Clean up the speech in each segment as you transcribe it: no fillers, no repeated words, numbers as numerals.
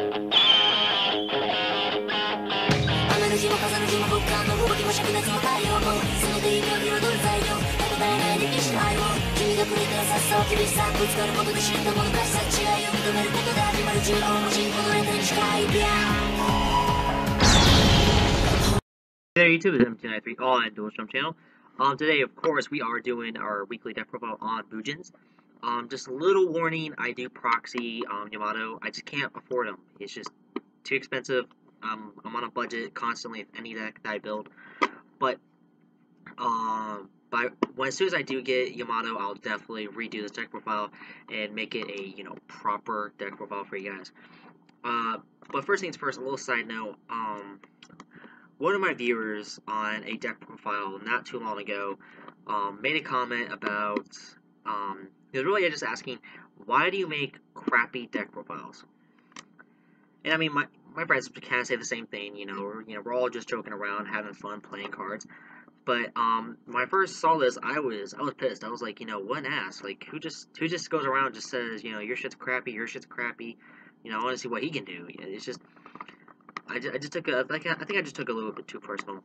Hey there, YouTube, it's M293 all at Dual Jump Channel. Today, of course, we are doing our weekly deck profile on Bujins. Just a little warning, I do proxy Yamato. I just can't afford them. It's just too expensive. I'm on a budget constantly with any deck that I build. But as soon as I do get Yamato, I'll definitely redo this deck profile and make it a proper deck profile for you guys. But first things first, a little side note. One of my viewers on a deck profile not too long ago made a comment about, he was really just asking, why do you make crappy deck profiles? And I mean, my friends kind of say the same thing, we're all just joking around, having fun, playing cards. But when I first saw this, I was pissed. I was like, what an ass. Like, who just goes around and just says, your shit's crappy, your shit's crappy. I want to see what he can do. It's just, I just took I think I just took a little bit too personal.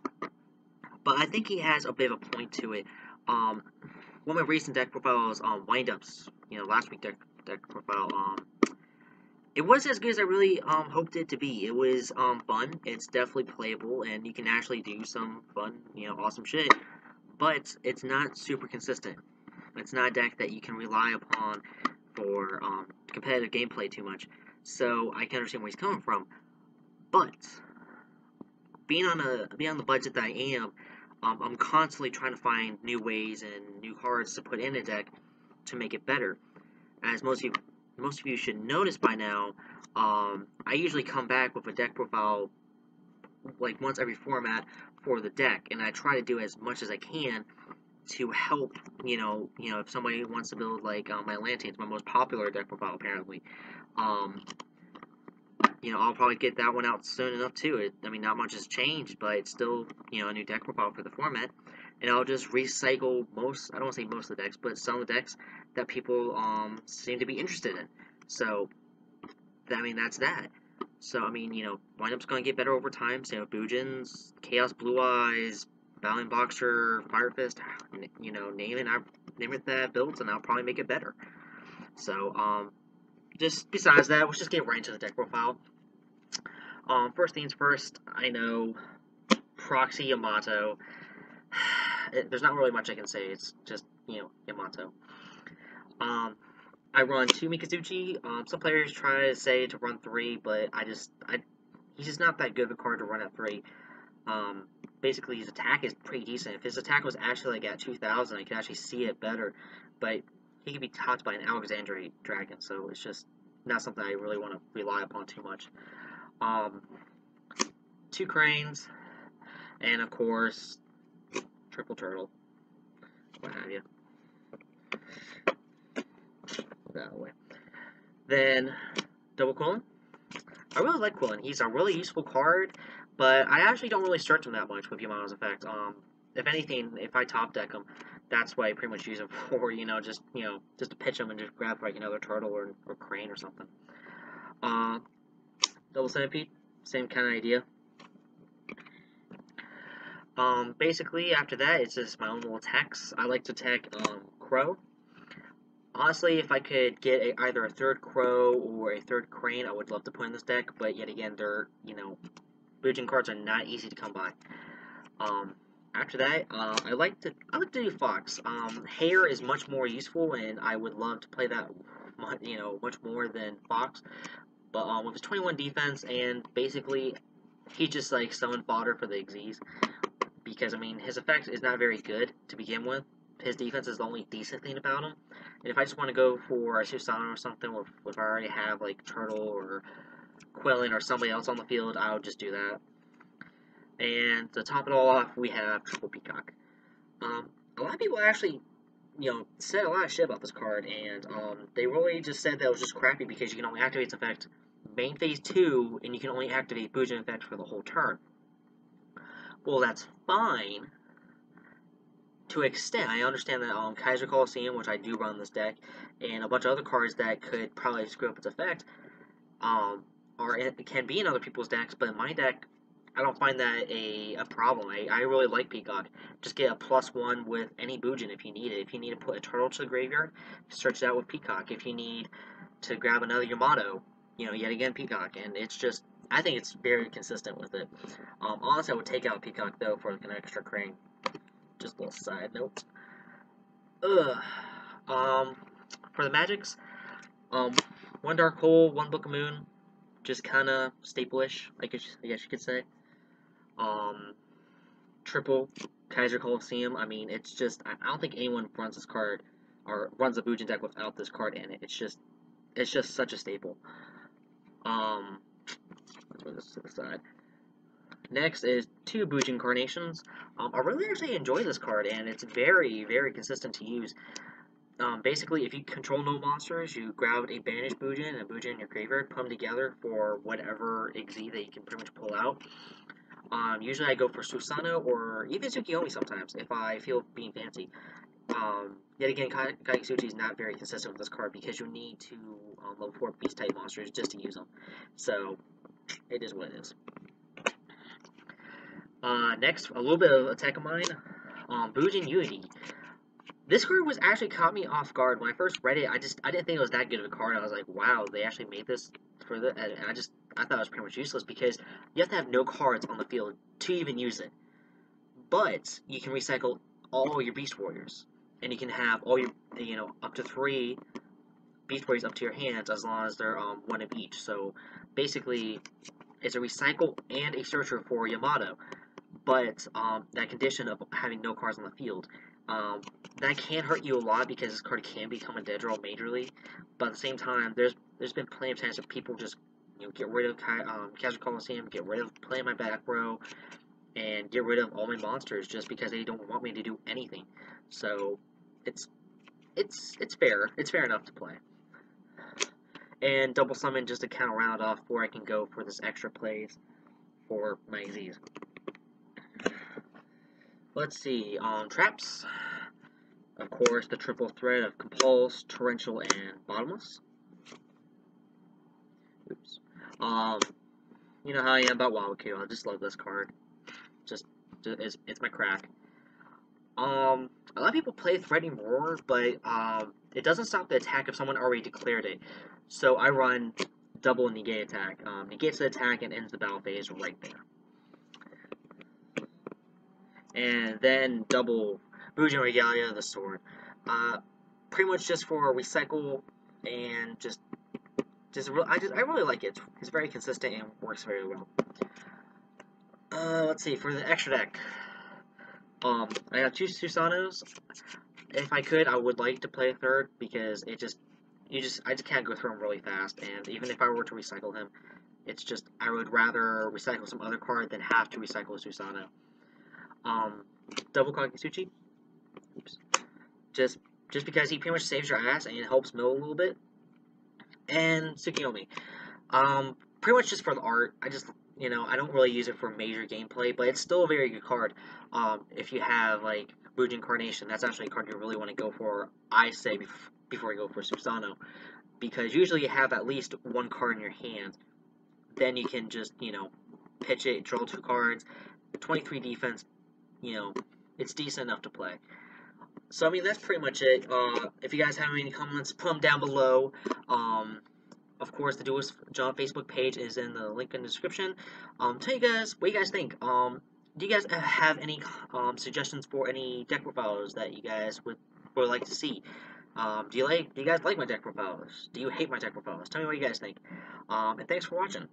But I think he has a bit of a point to it. One of my recent deck profiles, windups, last week deck profile, it wasn't as good as I really hoped it to be. It was fun. It's definitely playable, and you can actually do some fun, awesome shit. But it's not super consistent. It's not a deck that you can rely upon for competitive gameplay too much. So I can understand where he's coming from. But being on the budget that I am, I'm constantly trying to find new ways and new cards to put in a deck to make it better. As most of you should notice by now, I usually come back with a deck profile like once every format for the deck, and I try to do as much as I can to help. If somebody wants to build like my Atlanteans, my most popular deck profile apparently. I'll probably get that one out soon enough too. I mean, not much has changed, but it's still, a new deck profile for the format. And I'll just recycle I don't want to say most of the decks, but some of the decks that people seem to be interested in. So, that's that. So, Windup's going to get better over time. So, Bujins, Chaos Blue Eyes, Battling Boxer, Fire Fist, name it that builds, and I'll probably make it better. So, just besides that, let's just get right into the deck profile. First things first, I know proxy Yamato. There's not really much I can say. It's just, Yamato. I run 2 Mikazuchi. Some players try to say to run 3, but he's just not that good of a card to run at 3. Basically, his attack is pretty decent. If his attack was actually like at 2,000, I could actually see it better. But he could be topped by an Alexandrite Dragon, so it's just not something I really want to rely upon too much. 2 Cranes, and of course, Triple Turtle, what have you. Put that out of the way. Then, Double Quillen. I really like Quillen. He's a really useful card, but I actually don't really search him that much with Yamato's effect. If anything, if I top deck him, that's what I pretty much use him for, just to pitch him and just grab like another turtle or crane or something. Double Centipede, same kind of idea. Basically, after that, it's just my own little attacks. I like to attack, Crow. Honestly, if I could get either a 3rd Crow or a 3rd Crane, I would love to put in this deck, but yet again, they're, Bujin cards are not easy to come by. After that, I like to do Fox. Hair is much more useful, and I would love to play that, much more than Fox. But, with his 21 defense, and basically, he's just, like, summon fodder for the Xyz. Because, his effect is not very good to begin with. His defense is the only decent thing about him. And if I just want to go for a Susano or something, if I already have, like, Turtle or Quillen or somebody else on the field, I'll just do that. And to top it all off, we have Triple Peacock. A lot of people actually, said a lot of shit about this card, and they really just said that it was just crappy because you can only activate its effect main phase 2, and you can only activate Bujin effect for the whole turn. Well, that's fine to an extent. I understand that Kaiser Coliseum, which I do run this deck, and a bunch of other cards that could probably screw up its effect, can be in other people's decks, but in my deck, I don't find that a problem. I really like Peacock. Just get a +1 with any Bujin if you need it. If you need to put a turtle to the graveyard, search it out with Peacock. If you need to grab another Yamato, yet again Peacock. And it's just, I think it's very consistent with it. Honestly, I would take out Peacock though for like an extra crane. Just a little side note. Ugh. For the Magics, one Dark Hole, one Book of Moon, just kind of staple-ish, I guess you could say. Triple Kaiser Coliseum. I mean, it's just, I don't think anyone runs this card or runs a Bujin deck without this card in it. It's just such a staple. Let's move this to the side. Next is 2 Bujin Carnations. I really actually enjoy this card, and it's very, very consistent to use. Basically, if you control no monsters, you grab a banished Bujin and a Bujin in your graveyard, put them together for whatever XZ that you can pretty much pull out. Usually I go for Susanoo or even Tsukiyomi sometimes if I feel being fancy. Yet again, Kaikisuchi is not very consistent with this card because you need to level 4 beast type monsters just to use them. So, it is what it is. Next, a little bit of attack of mine. Bujin Unity. This card was actually caught me off guard. When I first read it, I didn't think it was that good of a card. I was like, wow, they actually made this for the, and I thought it was pretty much useless because you have to have no cards on the field to even use it. But you can recycle all your Beast Warriors, and you can have all your, up to 3 Beast Warriors up to your hands as long as they're 1 of each. So basically, it's a recycle and a searcher for Yamato, but that condition of having no cards on the field. That can hurt you a lot because this card can become a dead draw majorly, but at the same time, there's been plenty of times that people just get rid of Kaiser Coliseum, get rid of playing my back row, and get rid of all my monsters just because they don't want me to do anything. So it's fair. It's fair enough to play. And double summon just to kind of round off before I can go for this extra plays for my Z's. Let's see, traps. Of course, the triple threat of Compulse, Torrential, and Bottomless. Oops. You know how I am about Wawakeo. I just love this card. It's my crack. A lot of people play Threatening Roar, but it doesn't stop the attack if someone already declared it. So I run double negate attack. Negates the attack and ends the battle phase right there. And then double Bujin Regalia, the sword. Pretty much just for recycle and I really like it. It's very consistent and works very well. Let's see, for the extra deck. I have 2 Susanos. If I could, I would like to play a third because I just can't go through him really fast. And even if I were to recycle him, it's just I would rather recycle some other card than have to recycle a Susanoo. Double Kakisuchi. Oops. Just because he pretty much saves your ass and it helps mill a little bit. And Tsukiyomi. Pretty much just for the art. I don't really use it for major gameplay, but it's still a very good card. If you have, like, Bujin Carnation, that's actually a card you really want to go for, I say, before you go for Susanoo. Because usually you have at least 1 card in your hand. Then you can just, pitch it, draw 2 cards, 23 defense, it's decent enough to play. So, I mean, that's pretty much it. If you guys have any comments, put them down below. Of course, the Duelist John Facebook page is in the link in the description. Tell you guys what you guys think. Do you guys have any suggestions for any deck profiles that you guys would like to see? Do you guys like my deck profiles? Do you hate my deck profiles? Tell me what you guys think. And thanks for watching.